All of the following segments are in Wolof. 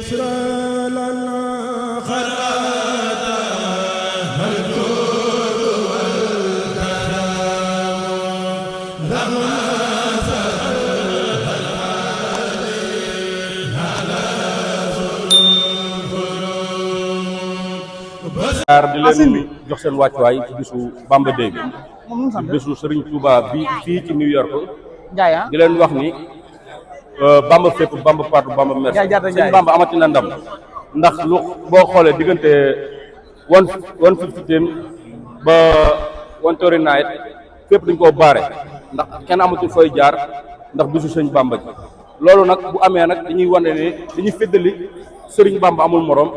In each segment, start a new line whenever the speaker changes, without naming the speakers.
di leen jox seen wàccuwaay ci bisu Bamba Day bi ci bisu Serigne Touba bi fii ci New York di leen wax ni Bamba fépp Bamba partout Bamba merci Serigne Bamba amati na ndam ndax lu boo xoolee diggante 1:15 ba 1:39 fépp dañ koo baare ndax kenn amatul fooy jaar ndax bisu Serigne Bamba ji loolu nag bu amee nag dañuy wane ne dañuy féddali Serigne Bamba amul morom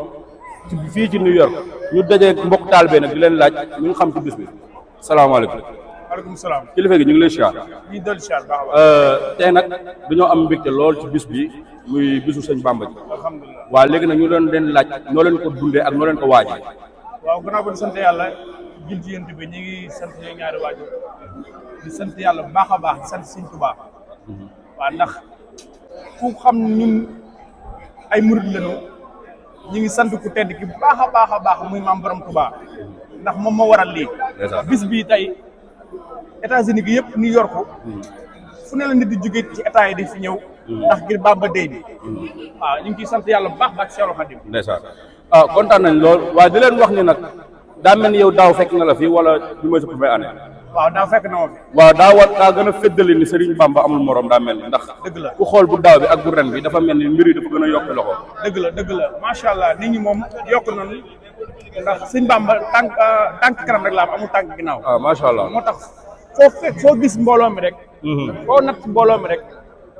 ci fii ci New York ñu dajee mbokk taalibe nag di leen laaj ñu ngi xam ci bis bi salaamaaleykum.
waaleykum salaam.
kilifa gi ñu ngi lay siyaar.
ñu dolli siyaar baax a baax.
tey nag dañoo am mbégte lool ci bis bi muy bisu sëñ Bamba ji.
alhamdulilah
waaw léegi nag ñu doon leen laaj noo leen ko dundee ak noo leen ko waajee.
waaw gannaaw ba di sant yàlla jël ci yéen bi ñu ngi sant ñooy ñaari waajur di sant yàlla bu baax a baax di sant sëñ Tuubaa. waaw ndax ku xam ñun ay murid lañu ñu ngi sant ku tedd ki baax a baax a baax muy maam borom Touba ndax moom moo waral lii bis bii tey États-Unis gi yëpp New York fu ne la nit di jóge ci état yi di fi ñëw ndax ngir Bamba Day bi waaw ñu ngi ciy sant yàlla bu baax baax Seexul Xadim
ndeysaan kontaan nañ lool waaye di leen wax ni nag daa mel ni yow daaw fekk na la fi wala bi mooy sa première année
waaw daa fekk na ma fi
waaw daa gën a féddali ni Serigne Bamba amul morom daa mel ni ndax
dëgg la
ku xool bu daaw bi ak bu ren bi dafa mel ni mbir yi dafa gën a yokk loxo
dëgg la macha allah nit ñi moom yokk nañu ndax sëñ Bamba tànk kanam rek la am amul tànk ginnaaw
macha allah
moo tax foo gis mbooloo mi rek foo natt mbooloo mi rek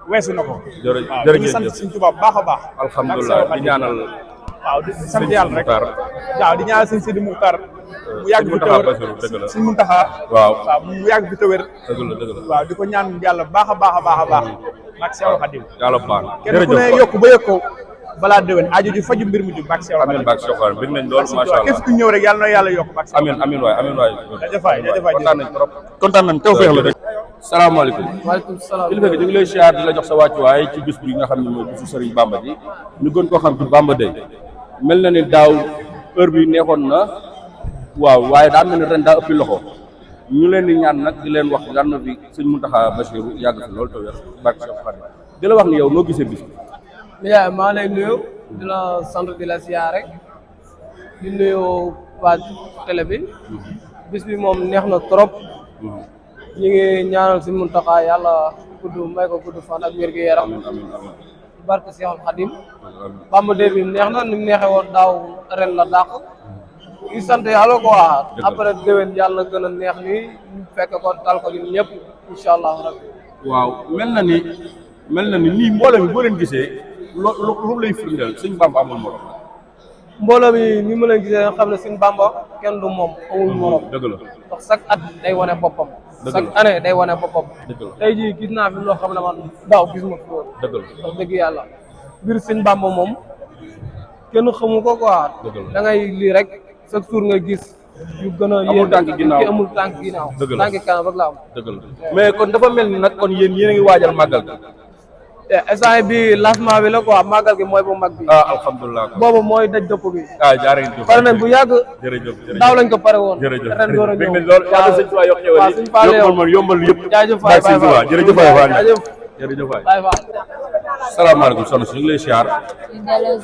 weesu na ko
jërëjëf
ñu sant sëñ Tuubaa baax a baax
alhamdulilah di ñaanal
waaw di sant yàlla rek waaw di ñaanal sëñ Sidi Muxtaar mu yàgg fi tawér sëñ Muntaxa waaw mu yàgg fi tawér
dëgg la
waaw di ko ñaan yàlla baax a baax a baax a baax ak Seexul Xadim
yàlla baax
kenn ku ne yokk ba yokk ko balaa déwén aajo ji faju mbir mu jub bak Seexul Xadim
amiin bak Seexul Xadim bëgg nañ lool macha allah
képp ku ñëw rek yàlla na yàlla yokk bak
amiin waay
jaajëfaay
kontaan nañ trop kontaan nañ tawfeex la rek salaamaaleykum
waaleykum salaam
kilifa gi ñu ngi lay siyaar di la jox sa wàccuwaay ci bis bi nga xam ne mooy bisu Serigne Bamba ji ñu gën koo xam ci Bamba Day mel na ni daaw heure bi neexoon na waaw waaye daa mel ni ren daa ëppi loxo ñu leen di ñaan nag di leen wax yàlla na fi sëñ Mountakha Bassirou yàgg fi loolu te wér barke Seexul Xadim di la wax ni yow noo gisee bis bi
yaa maa lay nuyu di la sant di la siyaar rek di nuyu waa télé bi bis bi moom neex na trop ñu ngi ñaanal sëñ Mountakha yàlla may ko gudd fan ak wér-gu-yaram barke Seexul Xadim Bamba Day bi neex na ni mu neexee woon daaw ren la dàq ñu sant yàlla quoi après déwén yàlla gën a neex ni ñu fekk ko tal ko ñun ñëpp incha allah rabbi
waaw mel na ni nii mbooloo mi boo leen gisee lu lay firndeel sëñ Bamba amul morom
mbooloo mi ni ma leen gisee xam ne sëñ Bamba kenn du moom amul morom
dëgg la
ndax chaque at day wane boppam chaque année day wane boppam
dëgg la
tey jii gis naa fi loo xam ne man daaw gis ma fi woon
dëgg la
wax dëgg yàlla biir sëñ Bamba moom kenn xamu ko quoi da ngay lii rek chaque jour nga gis yu gën a
amul tànk ginnaaw
amul tànk ginnaaw
dëgg la
tànk kanam rek la am
dëgg la mais kon dafa mel ni nag kon yéen a ngi waajal màggal gi
instant bi lancement bi la quoi màggal gi mooy bu mag bi
alhamdulilah
boobu mooy daj dëpp bi
jaaree
pare nañ bu yàgg
jërëjëf
daaw lañ ko pare woon
jërëjëf
ren door a ñëw
lool yàlla sëñ Tuubaa yokk xewal yi yombal yëpp
jaajëf waay
jërëjëf waay
jërëjëf waay
salaamaaleykum soxna si ñu ngi lay siyaar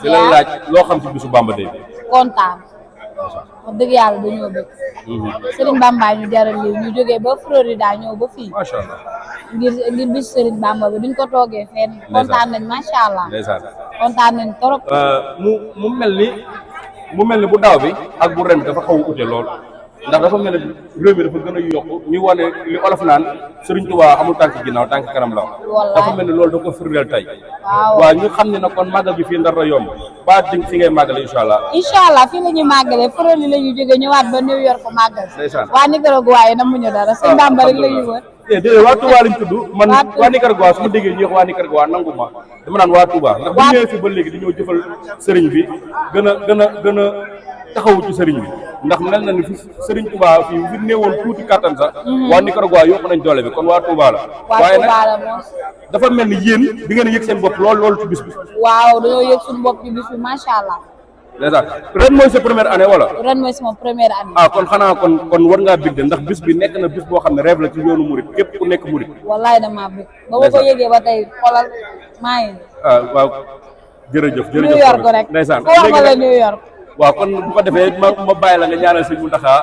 di la laaj loo xam ci bisu Bamba Day bi
kontaan wax dëgg yàlla dañoo bëgg Serigne Bamba ñu jaral lii ñu jógee ba Florida ñëw ba fii
macha allah
ngir bisu Serigne Bamba bi duñ ko toogee fenn kontaan nañ macha allah
ndeysaan
kontaan nañ trop
mu mel ni bu daaw bi ak bu ren dafa xaw a ute lool ndax dafa mel ni réew mi dafa gën a yokku ñu wane li olof naan Serigne Touba amul tànk ginnaaw tànk kanam la dafa mel ni loolu da ko firndeel tey waaw ñu xam ne nag kon màggal gi fii Ndar la yomb ba di fi ngay màggale incha allah
fii la ñuy màggale Florida la ñuy jógee ñëwaat ba New York ko màggal
ndeysaan
waa Nicaragua waaye namuñu dara sëñ Bamba rek la ñuy wër
déedéet waa Touba lañ tudd man waa Nicaragua su ma déggee ñu wax waa Nicaragua nangu ma dama naan waa Touba ndax bu ñëwee fi ba léegi di ñëw jëfal sëriñ bi gën a taxawu ci sëriñ bi ndax mel na ni fi Serigne Touba fii fi néewoon tuuti kattan sax waa Nicaragua yokk nañ doole bi kon waa Touba la waaye nag dafa mel ni yéen di ngeen yëg seen bopp loolu ci bis bi
waaw dañoo yëg suñu bopp ci bis bi macha allah.
déjà ren mooy sa première année wala
ren mooy sama première année.
kon xanaa kon war ngaa bég de ndax bis bi nekk na bis boo xam ne rêve la ci yoonu murit képp ku nekk murit
wallaay damaa bëgg ba ma ko yëgee ba tey xoolal maa ngi
waaw jërëjëf
New York rek
ndeysaan
ku wax ma la New York
waaw kon bu ko defee ma bàyyi la nga ñaanal Sëñ Mountakha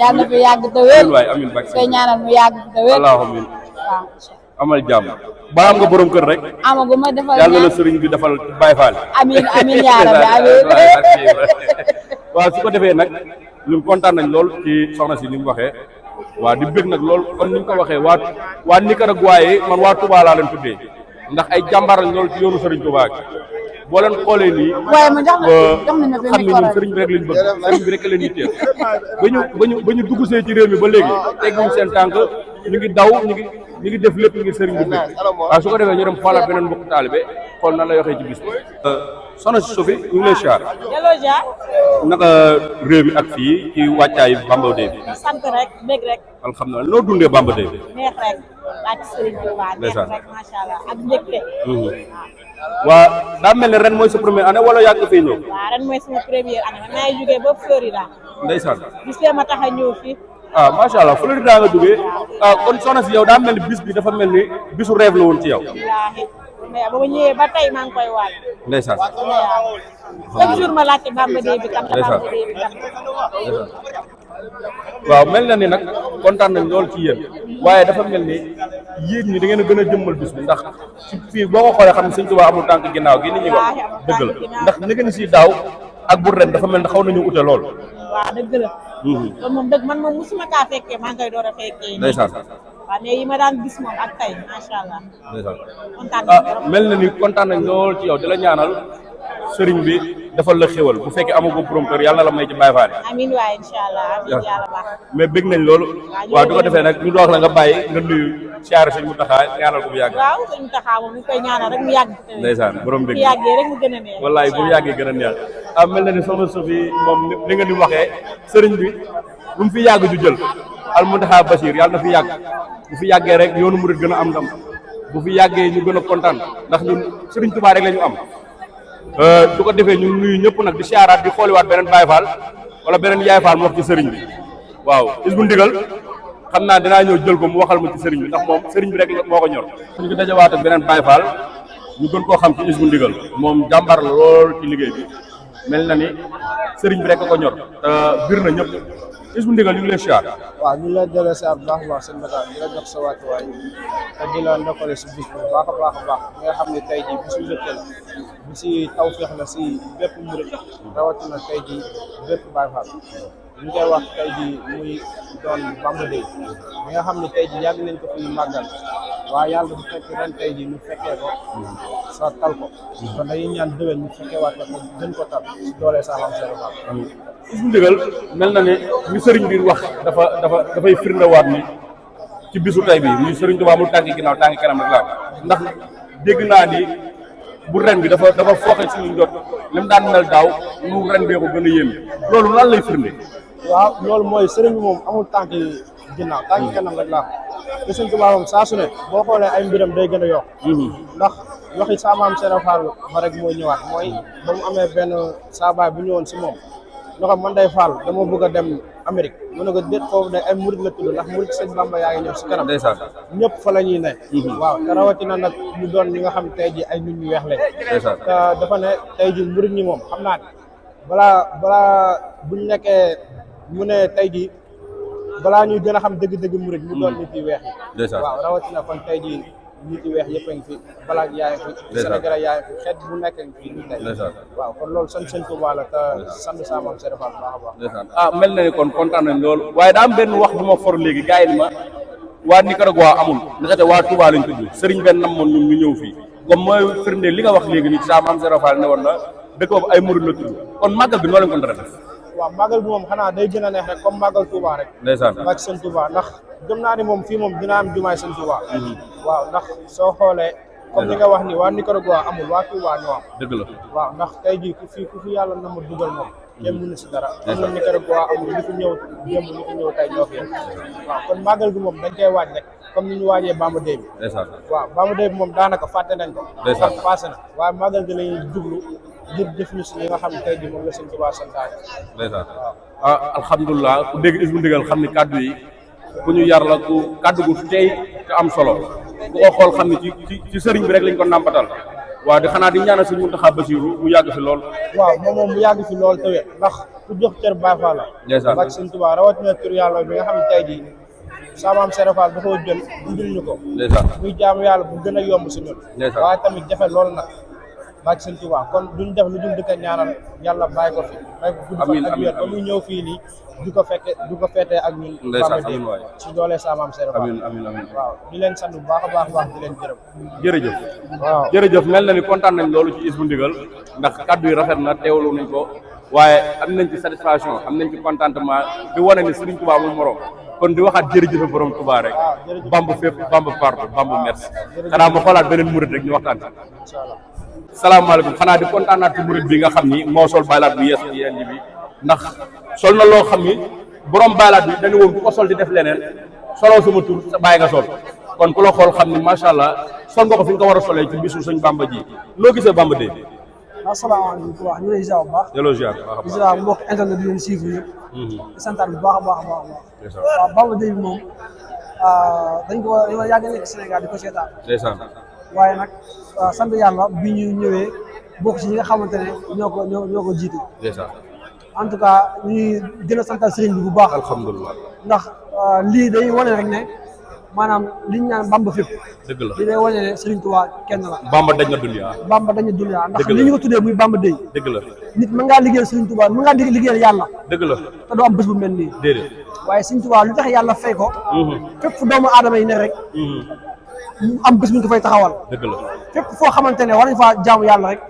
yàlla na fi yàgg te wér
waay amiin bak
koy ñaanal mu yàgg te wér
allahumma
waaw
amal jàmm ba am nga borom kër rek
amaguma defal
yàlla na sëriñ bi defal Baye Fall
amiin yaa rabbi amiin
waaw su ko defee nag ñun kontaan nañ lool ci soxna si ni mu waxee waaw di bëgg nag lool kon ni ñu ko waxee waa Nicaragua yi man waa Touba laa leen tuddee ndax ay jàmbaar lañ lool ci yoonu Serigne Touba gi boo leen xoolee nii
waaye ma jox nañ ma
xam ne ñun sëriñ bi rek lañ bëgg sëriñ bi rek leen yitteel ba ñu dugg see ci réew mi ba léegi tegguñ seen tànk ñu ngi daw ñu ngi def lépp ngir sëriñ bi bëgg waaw su ko defee ñu dem xoolaat beneen mbokk taalibe xool nan la waxee ci bis bi soxna si Sophie ñu ngi lay siyaar naka réew mi ak fii ci wàccaayu Bamba Day bi
sant rek bég rek
alhamdulilah noo dundee Bamba Day bi
neex rek laaj sëriñ Touba neex rek macha allah ak mbégte
waa daa mel ne ren mooy sa première année wala yàgg fii ñëw
waaw ren mooy sama première année man maay jógee ba Florida
ndeysaan
gis lee ma tax a ñëw fii
macha allah Florida nga jógee kon soxna si yow daa mel ni bis bi dafa mel ni bisu rêve la woon ci yow
wallaahi mais ba ma ñëwee ba tey maa ngi koy waaj
ndeysaan
chaque jour ma laajte Bamba Day bi kam Bamba Day bi kam
waaw mel na ni nag kontaan nañ lool ci yéen waaye dafa mel ni yéen ñi da ngeen a gën a jëmmal bis bi ndax ci fii boo ko xoolee xam ne Sëñ Tuubaa amul tànk ginnaaw gi nit ñi wax dëgg la ndax ni ngeen si daaw ak bu ren dafa mel ne xaw nañu ute lool
waaw dëgg la loolu moom dëgg man moom musuma kaa fekkee maa ngi koy door a fekkee
ndeysaan
waaw mais yi ma daan gis moom ak tey macha allah
ndeysaan
kontaan nañ
mel na ni kontaan nañ lool ci yow di la ñaanal sëriñ bi defal la xéwal bu fekkee amagoo borom kër yàlla na la may ci Baye Fall
amiin waay incha allah amiin yàlla baax
mais bëgg nañ loolu waaw du ko defee nag ñu dox la nga bàyyi nga nuyu siyaare Sëñ Mountakha ñaanal ko bu yàgg
waaw Sëñ Mountakha moom ñu koy ñaanal rek mu yàgg
ndeysaan borom bëgg
bu yàggee rek mu gën a neex
wallaay bu yàggee gën a neex mel na ni soxna Sophie moom ni nga ni waxee sëriñ bi lu mu fi yàgg ju jël al Mountakha Bachir yàlla na fi yàgg bu fi yàggee rek yoonu murid gën a am ndam bu fi yàggee ñu gën a kontaan ndax ñun Sëriñ Tuubaa rek la ñu am du ko defee ñun nuyu ñëpp nag di siyaaraat di xooliwaat beneen Baye Fall wala beneen Yaay Fall mu wax ci sëriñ bi waaw Hizbut Ndigal xam naa dinaa ñëw jël ko mu waxal ma ci sëriñ bi ndax moom sëriñ bi rek moo ko ñor ñu ngi dajawaat ak beneen Baye Fall ñu gën koo xam ci Hizbut Ndigal moom jàmbar la lool ci liggéey bi mel na ni sëriñ bi rek ko ñor bir na ñëpp Hizbut Ndigal ñu ngi lay siyaar
waaw ñu ngi lay jëlee siyaar bu baax a baax seen Dakar di la jox sa wàccuwaay te di la ndokkale si bis bu baax a baax a baax nga xam ne tey jii bisu mbégte la bi si tawfeex la si bépp murit rawatina tey jii bépp Baay Faal ñu koy wax tey jii muy doon Bamba Day mi nga xam ne tey jii yàgg nañ ko fi màggal waaye yàlla bu fekk ren tey jii ñu fekkee ko sa tal ko kon dañuy ñaan déwén ñu fekkee waat ko gën ko tal si doolee salam seen Fall
Hizbut Ndigal mel na ne li sëriñ bi wax dafay firndewaat ni ci bisu tey bi muy sëriñ Tuubaa amul tànki ginnaaw tànki kanam rek la ndax dégg naa ni bu ren bi dafa fooxe suñu jot li mu daan mel daaw lu ren bee ko gën a yéeme loolu lan lay firnde
waaw loolu mooy sëriñ bi moom amul tànki ginnaaw tànki kanam rek la te Sëriñ Tuubaa moom saa su ne boo xoolee ay mbiram day gën a yokk ndax waxi sa maam Serigne Fall ba rek mooy ñëwaat mooy ba mu amee benn saabaay bu ñëwoon si moom ñoo xam man day Fall dama bëgg a dem Amérique mu ne ko déet foofu de ay murit la tudd ndax murit sëñ Bamba yaa ngi ñëw si kanam
ndeysaan
ñëpp fa la ñuy ne waaw te rawatina nag ñu doon ñi nga xam tey ji ay nit ñu weex lañ
ndeysaan
te dafa ne tey ji murit ñi moom xam naa ne balaa buñ nekkee mu ne tey ji balaa ñuy gën a xam dëgg-dëgg murit ñu doon nit yi weex yi waaw rawatina kon tey ji nit yi weex yëpp a ngi fi balaa yaay fi Sénégal yaay fi xeet bu nekk ngi fi ñu tey waaw kon loolu sant Sëñ Tuubaa la te sant sa maam Serigne Fall baax a baax
mel na ni kon kontaan nañ loolu waaye daa am benn wax bu ma for léegi gars yi ni ma waa Nicaragua amul ndaxte waa Touba lañ tudd sëriñ benn nam moon ñun ñu ñëw fii comme mooy firnde li nga wax léegi ni ci sa maam Serigne Fall ne woon na dëkk boobu ay murid la tudd kon màggal bi noo leen ko dara def
waaw màggal bi moom xanaa day gën a neex rek comme màggal Touba rek
ndeysaan
ak Sëñ Touba ndax gëm naa ni moom fii moom dina am jumaay Sëñ Touba waaw ndax soo xoolee comme li nga wax ni waa Nicaragua amul waa Touba ñoo am
dëgg la
waaw ndax tey jii ku fi yàlla na ma dugal moom kenn mënu si dara am na Nicaragua amul li fi ñëw démb li fi ñëw tey ñoo fi waaw kon màggal gi moom dañ koy waaj rek comme ni ñu waajee Bamba Day bi waaw Bamba Day bi moom daanaka fàtte nañ ko sax passé na waaye màggal gi lañuy jublu ngir def ñu si li nga xam ne tey jii moom la sëñ Tuubaa santaane
ndeysaan alhamdulilah ku dégg is bu ndigal xam ni kàddu yi ku ñu yar la ku kàddu gu tey te am solo ku ko xool xam ni ci sëriñ bi rek lañ ko nàmpatal waaw di xanaa di ñaanal sëñ Muntaxa Basiru mu yàgg fi lool
waaw moom mu yàgg fi lool tawee ndax ku jox cër Baay Faal la
ndeysaan
bak sëñ Tuubaa rawatina tur yàlla bi nga xam ne tey jii saamaam Serafal da koo jël indil ñu ko
ndeysaan
muy jaamu yàlla bu gën a yomb si ñun waaye tamit jafe loolu nag bak sëñ Tuubaa kon duñ def lu dul dëkk ñaanal yàlla bàyyi ko fi bàyyi ko gudd fan ak wér ba muy ñëw fii nii du ko fekkee ak ñun Bamba Day si doole saamaam Serafal
amiin
waaw di leen sant bu baax a baax di leen gërëm
jërëjëf
waaw
jërëjëf mel na ni kontaan nañ loolu ci is bu ndigal ndax kàddu yi rafet na teewlu nañ ko waaye am nañ ci satisfaction am nañ ci contentement di wane ni Serigne Touba mu morom kon di waxaat jërëjëf borom Touba rek Bamba fépp Bamba partout Bamba merci xanaa ma xoolaat beneen murid rek ñu waxtaan ci salaamaaleykum xanaa di kontaanaat ci murid bi nga xam ni moo sol baylaat bu yees bi indi bi ndax sol na loo xam ni borom baylaat bi dañu woon bu ko sol di def leneen soloo sama tur sa bàyyi nga sol kon ku la xool xam ni macha allah sol nga ko fi nga ko war a solee ci bisu sëñ Bamba ji loo gisee Bamba Day bi
asalaamaaleykum bu baax ñu lay ziar bu baax
delloo ziar
di ziar mbokk internet bi leen suivre yëpp di santaat bu baax a baax waaw Bamba Day bi moom dañoo yàgg nekk Sénégal di ko seetaan
ndeysaan
waaye nag sant yàlla bi ñu ñëwee bokk ci ñi nga xamante ne ñoo ko jiite
ndeysaan
en tout cas ñuy gën a santal sëriñ bi bu baax
alhamdulilah
ndax lii day wane rek ne maanaam liñ naan Bamba fépp
dëgg la
lii day wane ne Sëriñ Tuubaa kenn la
Bamba dañ na dunya
Bamba dañu dunya ndax li ñu ko tuddee muy Bamba Day
dëgg la
nit mën ngaa liggéeyal Sëriñ Tuubaa mën ngaa liggéeyal yàlla
dëgg la
te doo am bés bu mel nii
déedéet
waaye Sëriñ Tuubaa lu tax yàlla fay ko fépp fu doomu aadama yi ne rek mu am bés bu ñu ko fay taxawal
dëgg la
fépp foo xamante ne war nañ faa jaamu yàlla rek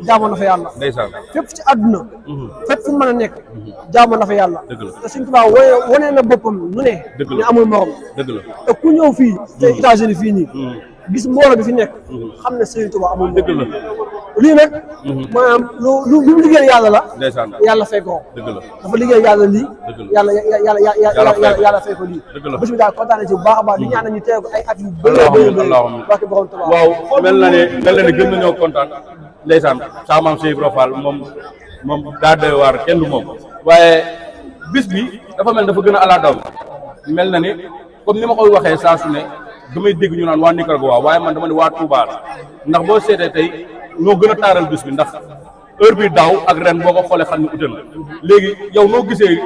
jaamoon na fa yàlla
ndeysaan
fépp ci àdduna fépp fu mu mën a nekk jaamoon na fa yàlla
dëgg la
te Sëriñ Tuubaa wane na boppam nu ne
dëgg la
ne amul morom
dëgg la
te ku ñëw fii te États-Unis fii nii gis mbooloo bi fi nekk xam ne Sëriñ Tuubaa amul
dëgg la
lii nag maanaam lu mu liggéey yàlla la
ndeysaan
yàlla fay ko
dëgg la
dafa liggéey yàlla lii
dëgg la
yàlla fay ko lii
dëgg la
bés bi daal kontaan nañ ci bu baax a baax di ñaan ñu teew ko ay at yu bëri barke borom Tuubaa
waaw mel na ne gën nañoo kontaan ndeysaan sa maam Cheikh Ibra Fall moom daa doy waar kenn du moom waaye bis bi dafa mel dafa gën a ala daw mel na ni comme ni ma koy waxee saa su ne damay dégg ñu naan waa Nicaragua waaye man dama ne waa Touba la ndax boo seetee tey ñoo gën a taaral bis bi ndax heure bi daaw ak ren boo ko xoolee xam ne ute na léegi yow noo gisee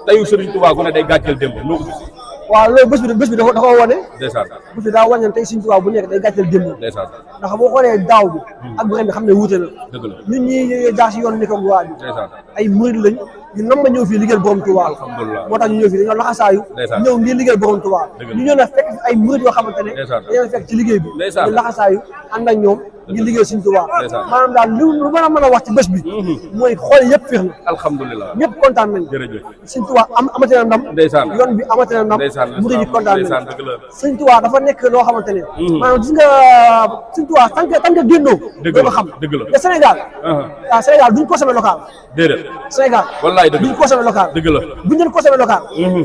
teyu Serigne Touba gu ne day gàcceel démb noo ko gisee.
waaw loolu bés bi dafa wane
ndeysaan
bés bi daa wane tey Serigne Touba bu nekk day gàcceel démb
ndeysaan
ndax boo xoolee daaw bi ak bu ren bi xam ne wuute na
dëgg la
ñun ñi jaar si yoonu Nicaragua bi
ndeysaan
ay murid lañ ñu nam ma ñëw fii liggéeyal borom Touba
alhamdulilah
moo tax ñu ñëw fii dañoo laxasaayu ñëw ngir liggéeyal borom Touba ñu ñëw na fekk ay murid yoo xamante ne dañoo fekk ci liggéey bi ñu laxasaayu ànd ak ñoom ngir liggéeyal Serigne Touba maanaam daal lu mën a wax ci bés bi mooy xool yëpp féex na
alhamdulilah
ñëpp kontaan nañ
jërëjëf
Serigne Touba amati na ndam
ndeysaan
yoon bi amati na ndam murid yi kontaan nañ
ndeysaan dëgg la
Serigne Touba dafa nekk loo xamante ne maanaam gis nga Serigne Touba tant que génnoo doo ko xam
dëgg la
te Sénégal waaw Sénégal duñ consommé local
déedéet
Sénégal
wallaay dëgg la
duñ consommé local
dëgg la
buñ leen consommé local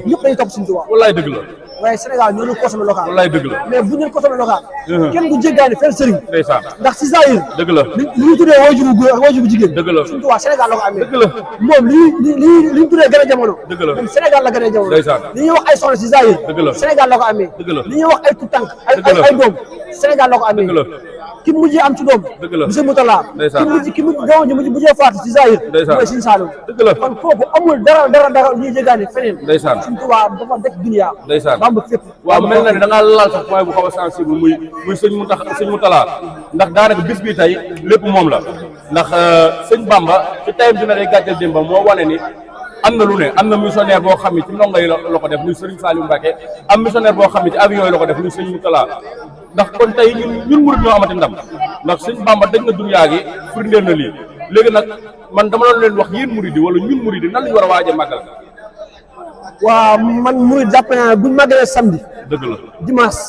ñëpp dañuy topp Serigne Touba
wallaay dëgg la
waaye Sénégal ñoo ñu consommé local
wallaay dëgg la
mais buñ leen consommé local kenn du jéggaani fenn sëriñ
ndeysaan
ndax si zahir
dëgg la
li ñu tuddee waajuru góor ak waajuru jigéen
dëgg la
Serigne Touba Sénégal la ko amee
dëgg la
moom li ñu tuddee gën a jamono
dëgg la
moom Sénégal la gën a jamono
ndeysaan
li ñuy wax ay soxna si zahir
dëgg la
Sénégal la ko amee
dëgg la
li ñuy wax ay tutank
dëgg la
ay doom Sénégal la ko amee
dëgg la
ki mujjee am ci doom
dëgg la
monsieur Moutala
ndeysaan
ki mujjee faatu ci zahir
ndeysaan
mooy Serigne Saliou
dëgg la
kon kooku amul dara ñuy jéggaani feneen
ndeysaan
Serigne Touba dafa dekk dunya
ndeysaan
Bamba fépp
waaw mel na ne da ngaa laal sax point bu xaw a sensible muy sëñ Moutala ndax daanaka bis bi tey lépp moom la ndax sëñ Bamba ci tayam dina day gàcceel démba moo wane ni am na lu ne am na missionnaire boo xam ne ci ndongo yi la ko def muy Serigne Saliou Mbacké am missionnaire boo xam ne ci avion yi la ko def muy sëñ Moutala ndax kon tey ñun murid ñoo amati ndam ndax sëñ Bamba dañ na dunyaa gi firndeel na lii léegi nag man dama doon leen wax yéen murid yi wala ñun murid yi nan lañu war a waaje màggal
waaw man murid jàpp naa buñ màggalee samedi
dëgg la
dimanche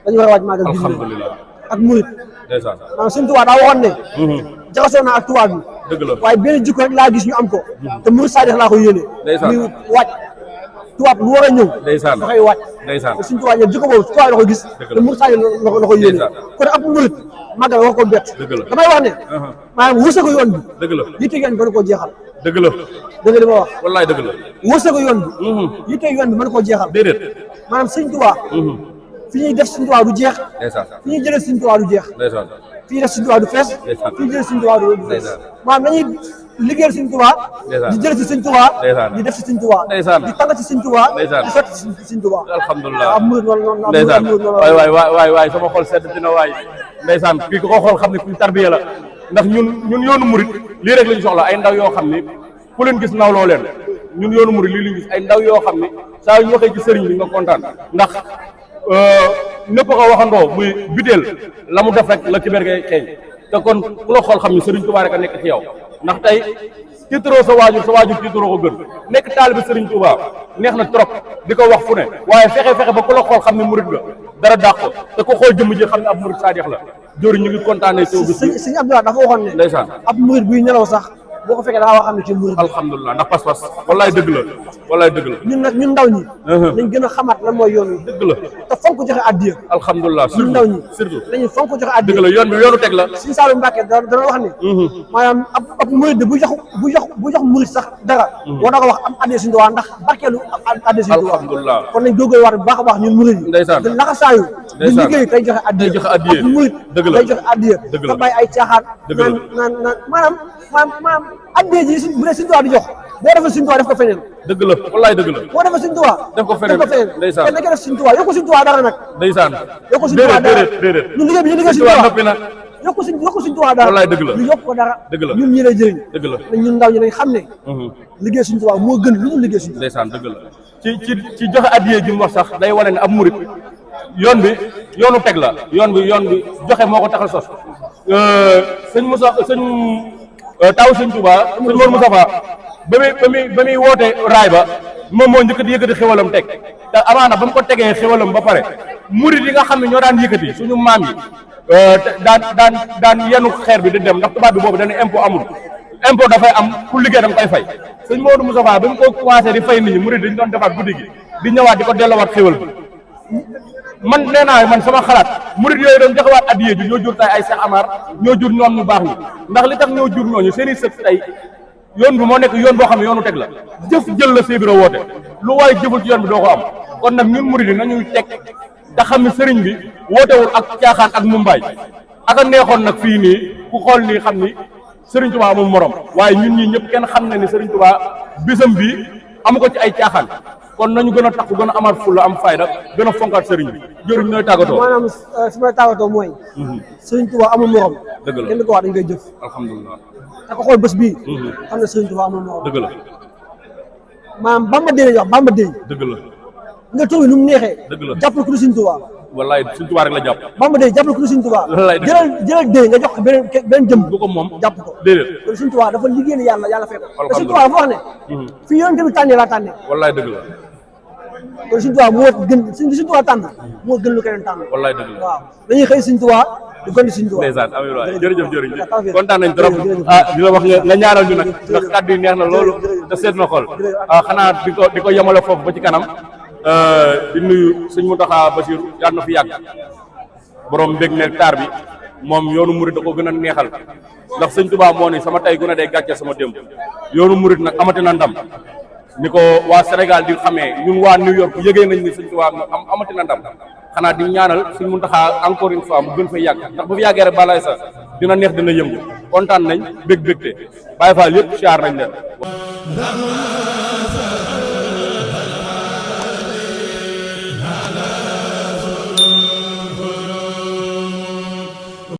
dañu war a waaj màggal
alhamdulilah
ak murit
ndeysaan
maanaam sëñ Tuubaa daa waxoon ne jaxasoo naa ak tubaab bi
dëgg la
waaye benn jikko rek laa gis ñu am ko te murit saadix laa ko yéene muy wàcc tubaab lu war a ñëw
ndeysaan
dafay wàcc
ndeysaan
te sëñ Tuubaa ñëw jikko boobu tubaab la ko gis te murit saadix la ko yéene kon ab murit màggal war ko bett damay wax ne maanaam wërsëgu yoon bi
dëgg la
yitte yoon bi mën koo jeexal
dëgg la
dëgg li ma wax
wallaay dëgg la
wërsëgu yoon bi yitte yoon bi mën koo jeexal
déedéet
maanaam sëñ Tuubaa fi ñuy def sëñ Tuubaa du jeex fi ñuy jëlee sëñ Tuubaa du jeex fi ñuy def sëñ Tuubaa du fees fi ñuy jëlee sëñ Tuubaa du fees maanaam dañuy liggéeyal sëñ Tuubaa di jëlee si sëñ Tuubaa di def si sëñ Tuubaa di tàng si sëñ Tuubaa di sotti si sëñ Tuubaa
alhamdulilah
am murid noonu
ndeysaan waay sama xol sedd dina waay ndeysaan kii ko xool xam ne kuñ tarbiya la ndax ñun yoonu murid lii rek lañ soxla ay ndaw yoo xam ni ku leen gis nawloo leen ñun yoonu murid lii lañ gis ay ndaw yoo xam ni saa yu ñu waxee ci sëriñ bi nga kontaan ndax ñëpp ko waxandoo muy biteel la mu def rek la ci berge xeeñ te kon ku la xool xam ni sëriñ Tuubaa rek a nekk ci yow ndax tey tiitaroo sa waajur tiitaroo ko gën nekk taalibe sëriñ Tuubaa neex na trop di ko wax fu ne waaye fexe ba ku la xool xam ne murid nga dara dàq ko te ku xool jëmm ji xam ne ab murid saadix la jóori ñu ngi kontaanee ci bis bi
sëñ Abdoulaye dafa waxoon ne
ndeysaan
ab murid buy nelaw sax boo ko fekkee daa wax xam ne ci murid
alhamdulilah ndax pas-pas wallaay dëgg la wallaay dëgg la
ñun nag ñun ndaw ñi dañ gën a xamaat lan mooy yoon wi
dëgg la
te fonk joxe addiya
alhamdulilah
ñun ndaw ñi
surtout
dañuy fonk joxe addiya
dëgg la yoon bi yoonu teg la
Sëñ Saalum Mbàkke dana wax ne maanaam ab murid bu jox murid sax dara war na ko wax am addiya Sëñ Tuubaa ndax barkeelu addiya Sëñ Tuubaa
alhamdulilah
kon nañ góorgóorlu waat bu baax a baax ñun murid yi
ndeysaan
di laxasaayu di liggéey tey joxe addiya ab murid
dëgg la
tey joxe addiya te bàyyi ay caaxaan naan maanaam addiya ji bu dee Sëñ Tuubaa di jox boo defee Sëñ Tuubaa def ko feneen
dëgg la wallaay dëgg la
boo defee Sëñ Tuubaa
def ko feneen ndeysaan
kenn def Sëñ Tuubaa yokku Sëñ Tuubaa dara nag
ndeysaan
yokku Sëñ Tuubaa dara
déedéet
ñun liggéey bi ñu liggéey Sëñ
Tuubaa
Tuubaa
noppi na
yokku Sëñ Tuubaa dara
wallaay dëgg la
ñu yokk ko dara
dëgg la
ñun ñi lay jëriñ
dëgg la
ñun ndaw ñi dañ xam ne liggéey Sëñ Tuubaa moo gën lu ñu liggéey Sëñ Tuubaa
ndeysaan dëgg la ci joxe addiya ji mu wax sax day wane ne ab murit yoon bi yoonu teg la yoon bi joxe moo ko taxal sos sëñ Moussa taw Sëñ Tuubaa sëñ Mor Moustapha ba muy woote raay ba moom moo njëkkati yëkkati xéwalam teg te amaana ba mu ko tegee xéwalam ba pare murit yi nga xam ne ñoo daan yëkkati suñu maam yi daan yenu xeer bi di dem ndax tubaab bi boobu dañu impôt amul impôt dafay am ku liggéey da nga koy fay sëñ Modou Moustapha ba mu ko commencé di fay nit ñi murit dañu doon defaat guddi gi di ñëwaat di ko delluwaat xéwal bi man nee naa man sama xalaat murit yooyu doon joxewaat addiye ji ñoo jur tay ay Cheikh Amar ñoo jur ñoom ñu baax ñi ndax li tax ñoo jur ñooñu seen i sët tey yoon bi moo nekk yoon boo xam ne yoonu teg la jëf jël la Sèye Bira woote lu waaye jëful ci yoon bi doo ko am kon nag ñun murit yi nañuy teg te xam ne sëriñ bi wootewul ak caaxaan ak mumbaay aka neexoon nag fii nii ku xool nii xam ni sëriñ Tuubaa amul morom waaye ñun ñii ñëpp kenn xam na ni sëriñ Tuubaa bisam bi amu ko ci ay caaxaan kon nañu gën a takku gën a amaat fulla am fayda gën a fonkaat sëriñ bi jëriñ nooy tàggatoo
maanaam su may tàggatoo mooy sëriñ Tuubaa amul morom
dëgg la
kenn ko wax dañ koy jëf
alhamdulilah
te ko xool bés bii xam ne sëriñ Tuubaa amul morom
dëgg la
maanaam Bamba Dey lañuy wax Bamba Dey
dëgg la
nga toog nu mu neexee
dëgg la
jàppal ku du sëriñ Tuubaa
wallaay Sëñ Tuubaa rek la jàpp
Bamba Dey jàppal ku du sëriñ Tuubaa
wallaay
jëlal Dey nga jox ko beneen jëm
du ko moom
jàpp ko
déedéet
kon sëriñ Tuubaa dafa liggéeyal yàlla fekk ko te sëriñ
alhamdulilah
Tuubaa dafa wax ne fii yoon tamit tànnee laa tànnee
wallaay dëgg la
kon sëriñ Tuubaa moo gën sëriñ Tuubaa tànn moo gën lu keneen tànn
wallaay dëgg la
waaw dañuy xëy sëriñ Tuubaa du gën sëriñ Tuubaa
ndeysaan amiin waay jërëjëf kontaan nañ trop di la wax nga ñaanal ñu nag ndax kàddu yi neex na loolu te seet na xol xanaa di ko yemale foofu ba ci kanam di nuyu sëñ Mountakha Bassirou yàlla na fi yàgg borom mbég nekk taar bi moom yoonu murit da ko gën a neexal ndax sëñ Tuubaa moo ni sama tey gu ne day gàcce sama démb yoonu murit nag amati na ndam ni ko waa Sénégal di xamee ñun waa New York yëgee nañ ni sëñ Tuubaa amati na ndam xanaa di ñaanal sëñ Mountakha encore une fois mu gën fay yàgg ndax bu fi yàggee rek balaay sax dina neex dina yëngu kontaan nañ bég bégte Baye Fall yëpp siyaar nañ leen